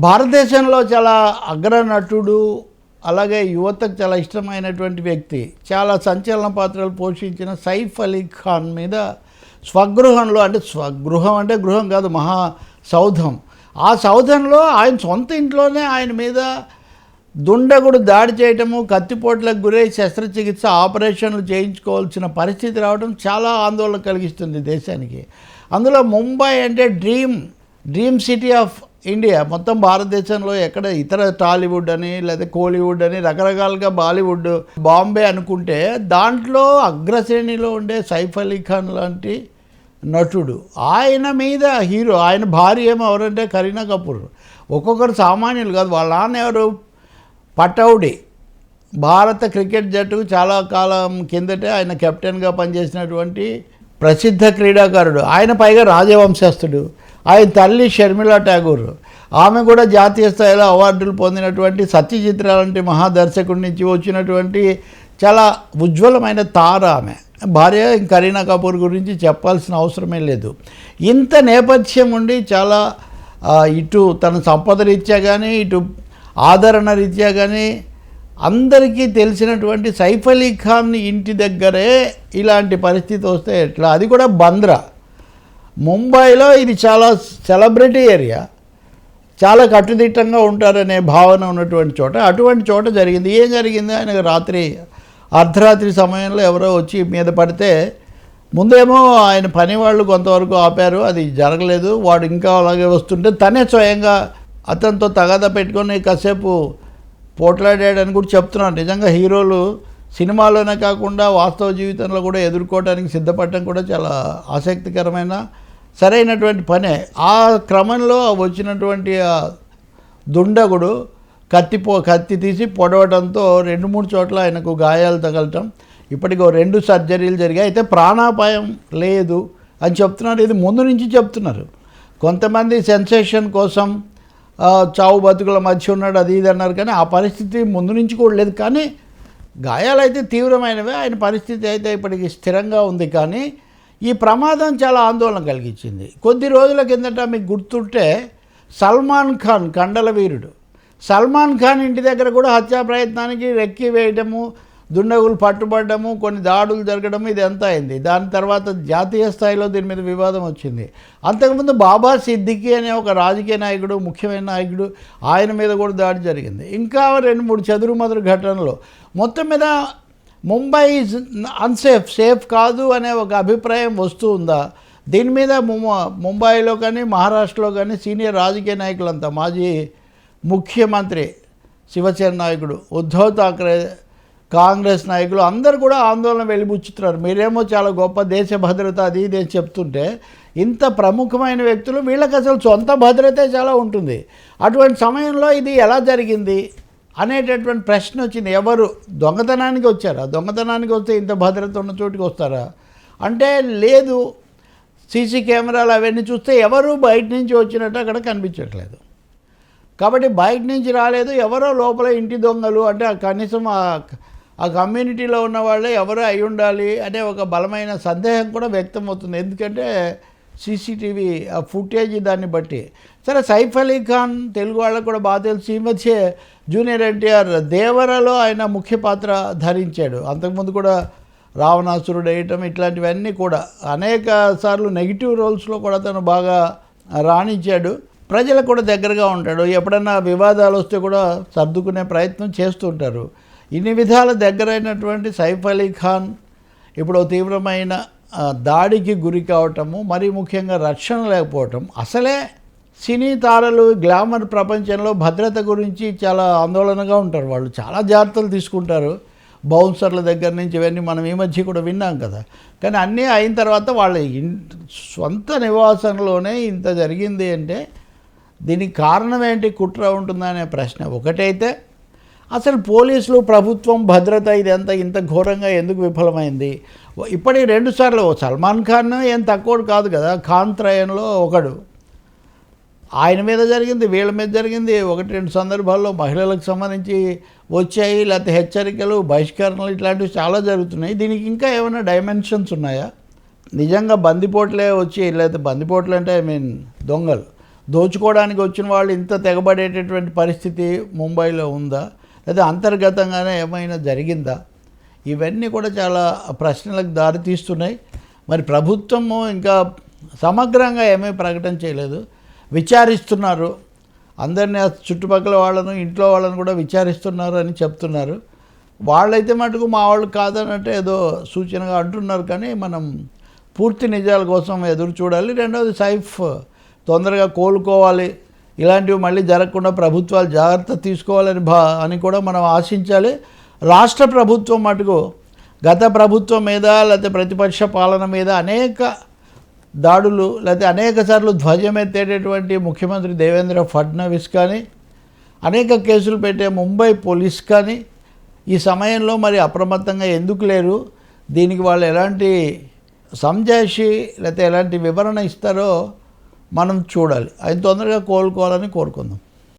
భారతదేశంలో చాలా అగ్రనటుడు, అలాగే యువతకు చాలా ఇష్టమైనటువంటి వ్యక్తి, చాలా సంచలన పాత్రలు పోషించిన సైఫ్ అలీ ఖాన్ మీద స్వగృహంలో, అంటే స్వగృహం అంటే గృహం కాదు, మహా సౌధం, ఆ సౌధంలో ఆయన సొంత ఇంట్లోనే ఆయన మీద దుండగుడు దాడి చేయటము, కత్తిపోట్లకు గురై శస్త్రచికిత్స ఆపరేషన్లు చేయించుకోవాల్సిన పరిస్థితి రావడం చాలా ఆందోళన కలిగిస్తుంది దేశానికి. అందులో ముంబై అంటే డ్రీమ్ సిటీ ఆఫ్ ఇండియా. మొత్తం భారతదేశంలో ఎక్కడ ఇతర టాలీవుడ్ అని లేదా కోలీవుడ్ అని రకరకాలుగా బాలీవుడ్, బాంబే అనుకుంటే దాంట్లో అగ్రశ్రేణిలో ఉండే సైఫ్ అలీ ఖాన్ లాంటి నటుడు, ఆయన మీద హీరో, ఆయన భార్య ఏమో ఎవరంటే కరీనా కపూర్. ఒక్కొక్కరు సామాన్యులు కాదు. వాళ్ళ నాన్న ఎవరు? పటౌడి, భారత క్రికెట్ జట్టుకు చాలా కాలం కిందటే ఆయన కెప్టెన్గా పనిచేసినటువంటి ప్రసిద్ధ క్రీడాకారుడు. ఆయన పైగా రాజవంశస్థుడు. ఆయన తల్లి షర్మిలా ఠాగూర్, ఆమె కూడా జాతీయ స్థాయిలో అవార్డులు పొందినటువంటి సత్యజిత్ రే లాంటి మహాదర్శకుడి నుంచి వచ్చినటువంటి చాలా ఉజ్వలమైన తార ఆమె. భార్య కరీనా కపూర్ గురించి చెప్పాల్సిన అవసరమే లేదు. ఇంత నేపథ్యం ఉండి చాలా ఇటు తన సంపద రీత్యా కానీ, ఇటు ఆదరణ రీత్యా కానీ అందరికీ తెలిసినటువంటి సైఫ్ అలీ ఖాన్ ఇంటి దగ్గరే ఇలాంటి పరిస్థితి వస్తే ఎట్లా? అది కూడా బంద్రా, ముంబైలో. ఇది చాలా సెలబ్రిటీ ఏరియా, చాలా కట్టుదిట్టంగా ఉంటారనే భావన ఉన్నటువంటి చోట, అటువంటి చోట జరిగింది. ఏం జరిగింది? ఆయన అర్ధరాత్రి సమయంలో ఎవరో వచ్చి మీద పడితే ముందేమో ఆయన పని వాళ్ళు కొంతవరకు ఆపారు, అది జరగలేదు. వాడు ఇంకా అలాగే వస్తుంటే తనే స్వయంగా అతనితో తగాదా పెట్టుకొని కాసేపు పోట్లాడాడని కూడా చెప్తున్నాను. నిజంగా హీరోలు సినిమాలోనే కాకుండా వాస్తవ జీవితంలో కూడా ఎదుర్కోవడానికి సిద్ధపడటం కూడా చాలా ఆసక్తికరమైన సరైనటువంటి పనే. ఆ క్రమంలో వచ్చినటువంటి దుండగుడు కత్తి తీసి పొడవడంతో 2-3 చోట్ల ఆయనకు గాయాలు తగలటం. ఇప్పటికో 2 సర్జరీలు జరిగాయి. అయితే ప్రాణాపాయం లేదు అని చెప్తున్నారు. ఇది ముందు నుంచి చెప్తున్నారు. కొంతమంది సెన్సేషన్ కోసం చావు బతుకుల మధ్య ఉన్నాడు, అది ఇది అన్నారు. కానీ ఆ పరిస్థితి ముందు నుంచి కూడా లేదు. కానీ గాయాలైతే తీవ్రమైనవే. ఆయన పరిస్థితి అయితే ఇప్పటికి స్థిరంగా ఉంది. కానీ ఈ ప్రమాదం చాలా ఆందోళన కలిగించింది. కొద్ది రోజుల కిందట మీకు గుర్తుంటే సల్మాన్ ఖాన్, కండల వీరుడు సల్మాన్ ఖాన్ ఇంటి దగ్గర కూడా హత్యా ప్రయత్నానికి రెక్కి వేయడము, దుండగులు పట్టుబడము, కొన్ని దాడులు జరగడం, ఇదంతా అయింది. దాని తర్వాత జాతీయ స్థాయిలో దీని మీద వివాదం వచ్చింది. అంతకుముందు బాబా సిద్దికీ అనే ఒక రాజకీయ నాయకుడు, ముఖ్యమైన నాయకుడు, ఆయన మీద కూడా దాడి జరిగింది. ఇంకా 2-3 చెదురుమదురు ఘటనలు. మొత్తం మీద ముంబై సేఫ్ కాదు అనే ఒక అభిప్రాయం వస్తూ ఉందా? దీని మీద ముంబైలో కానీ మహారాష్ట్రలో కానీ సీనియర్ రాజకీయ నాయకులంతా, మాజీ ముఖ్యమంత్రి శివసేన నాయకుడు ఉద్ధవ్ ఠాక్రే, కాంగ్రెస్ నాయకులు అందరూ కూడా ఆందోళన వెలిబుచ్చుతున్నారు. మీరేమో చాలా గొప్ప దేశ భద్రత అది ఇది అని చెప్తుంటే, ఇంత ప్రముఖమైన వ్యక్తులు, వీళ్ళకి అసలు సొంత భద్రతే చాలా ఉంటుంది. అటువంటి సమయంలో ఇది ఎలా జరిగింది అనేటటువంటి ప్రశ్న వచ్చింది. ఎవరు దొంగతనానికి వచ్చారా? దొంగతనానికి వస్తే ఇంత భద్రత ఉన్న చోటుకి వస్తారా అంటే లేదు. సీసీ కెమెరాలు అవన్నీ చూస్తే ఎవరు బయట నుంచి వచ్చినట్టు అక్కడ కనిపించట్లేదు. కాబట్టి బయట నుంచి రాలేదు, ఎవరో లోపల ఇంటి దొంగలు అంటే కనీసం ఆ కమ్యూనిటీలో ఉన్న వాళ్ళే ఎవరో అయి ఉండాలి అనే ఒక బలమైన సందేహం కూడా వ్యక్తం అవుతుంది. ఎందుకంటే సీసీటీవీ ఆ ఫుటేజ్ దాన్ని బట్టి. సరే, సైఫ్ అలీ ఖాన్ తెలుగు వాళ్ళకు కూడా బాగా తెలుసు. ఈ మధ్య జూనియర్ ఎన్టీఆర్ దేవరలో ఆయన ముఖ్య పాత్ర ధరించాడు. అంతకుముందు కూడా రావణాసురుడు వేయటం, ఇట్లాంటివన్నీ కూడా అనేక సార్లు నెగిటివ్ రోల్స్లో కూడా తను బాగా రాణించాడు. ప్రజలకు కూడా దగ్గరగా ఉంటాడు. ఎప్పుడన్నా వివాదాలు వస్తే కూడా సర్దుకునే ప్రయత్నం చేస్తుంటారు. ఇన్ని విధాల దగ్గరైనటువంటి సైఫ్ అలీ ఖాన్ ఇప్పుడు తీవ్రమైన దాడికి గురి కావటము, మరీ ముఖ్యంగా రక్షణ లేకపోవటం. అసలే సినీ తారలు గ్లామర్ ప్రపంచంలో భద్రత గురించి చాలా ఆందోళనగా ఉంటారు. వాళ్ళు చాలా జాగ్రత్తలు తీసుకుంటారు. బౌన్సర్ల దగ్గర నుంచి ఇవన్నీ మనం ఈ మధ్య కూడా విన్నాం కదా. కానీ అన్నీ అయిన తర్వాత వాళ్ళ సొంత నివాసంలోనే ఇంత జరిగింది అంటే దీనికి కారణం ఏంటి? కుట్ర ఉంటుందనే ప్రశ్న ఒకటైతే, అసలు పోలీసులు, ప్రభుత్వం, భద్రత ఇదంతా ఇంత ఘోరంగా ఎందుకు విఫలమైంది? ఇప్పటికి 2 సార్లు సల్మాన్ ఖాన్ ఏం తక్కువ కాదు కదా, ఖాన్ త్రయంలో ఒకడు. ఆయన మీద జరిగింది, వీళ్ళ మీద జరిగింది. 1-2 సందర్భాల్లో మహిళలకు సంబంధించి వచ్చాయి, లేకపోతే హెచ్చరికలు, బహిష్కరణలు, ఇట్లాంటివి చాలా జరుగుతున్నాయి. దీనికి ఇంకా ఏమైనా డైమెన్షన్స్ ఉన్నాయా? నిజంగా బందిపోట్లే వచ్చి, లేకపోతే బందిపోట్లు అంటే దొంగలు దోచుకోవడానికి వచ్చిన వాళ్ళు ఇంత తెగబడేటటువంటి పరిస్థితి ముంబైలో ఉందా, లేదా అంతర్గతంగానే ఏమైనా జరిగిందా? ఇవన్నీ కూడా చాలా ప్రశ్నలకు దారితీస్తున్నాయి. మరి ప్రభుత్వము ఇంకా సమగ్రంగా ఏమీ ప్రకటన చేయలేదు. విచారిస్తున్నారు, అందరినీ చుట్టుపక్కల వాళ్ళను, ఇంట్లో వాళ్ళను కూడా విచారిస్తున్నారు అని చెప్తున్నారు. వాళ్ళైతే మటుకు మా వాళ్ళు కాదనంటే ఏదో సూచనగా అంటున్నారు, కానీ మనం పూర్తి నిజాల కోసం ఎదురు చూడాలి. రెండవది, సైఫ్ తొందరగా కోలుకోవాలి, ఇలాంటివి మళ్ళీ జరగకుండా ప్రభుత్వాలు జాగ్రత్త తీసుకోవాలని అని కూడా మనం ఆశించాలి. రాష్ట్ర ప్రభుత్వం మటుకు గత ప్రభుత్వం మీద లేకపోతే ప్రతిపక్ష పాలన మీద అనేక దాడులు లేకపోతే అనేక సార్లు ధ్వజమెత్తేటటువంటి ముఖ్యమంత్రి దేవేంద్ర ఫడ్నవీస్ కానీ, అనేక కేసులు పెట్టే ముంబై పోలీస్ కానీ ఈ సమయంలో మరి అప్రమత్తంగా ఎందుకు లేరు? దీనికి వాళ్ళు ఎలాంటి సంజాయిషి లేకపోతే ఎలాంటి వివరణ ఇస్తారో మనం చూడాలి. ఆయన తొందరగా కోలుకోవాలని కోరుకుందాం.